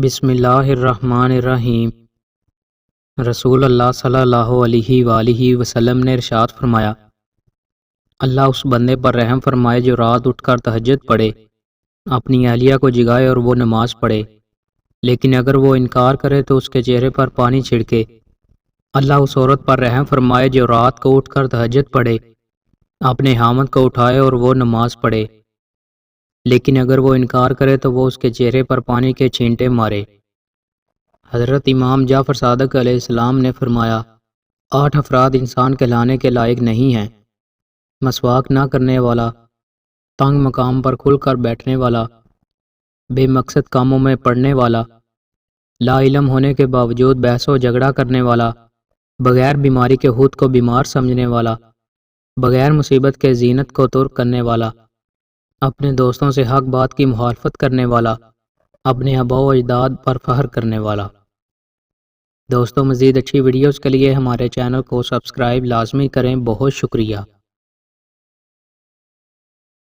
بسم اللہ الرحمن الرحیم۔ رسول اللہ صلی اللہ علیہ وآلہ وسلم نے ارشاد فرمایا، اللہ اس بندے پر رحم فرمائے جو رات اٹھ کر تہجد پڑھے، اپنی اہلیہ کو جگائے اور وہ نماز پڑھے، لیکن اگر وہ انکار کرے تو اس کے چہرے پر پانی چھڑکے۔ اللہ اس عورت پر رحم فرمائے جو رات کو اٹھ کر تہجد پڑھے، اپنے خامند کو اٹھائے اور وہ نماز پڑھے، لیکن اگر وہ انکار کرے تو وہ اس کے چہرے پر پانی کے چھینٹے مارے۔ حضرت امام جعفر صادق علیہ السلام نے فرمایا، 8 افراد انسان کہلانے کے لائق نہیں ہیں: مسواک نہ کرنے والا، تنگ مقام پر کھل کر بیٹھنے والا، بے مقصد کاموں میں پڑنے والا، لا علم ہونے کے باوجود بحث و جھگڑا کرنے والا، بغیر بیماری کے خود کو بیمار سمجھنے والا، بغیر مصیبت کے زینت کو ترک کرنے والا، اپنے دوستوں سے حق بات کی مخالفت کرنے والا، اپنے آباء و اجداد پر فخر کرنے والا۔ دوستوں، مزید اچھی ویڈیوز کے لیے ہمارے چینل کو سبسکرائب لازمی کریں۔ بہت شکریہ۔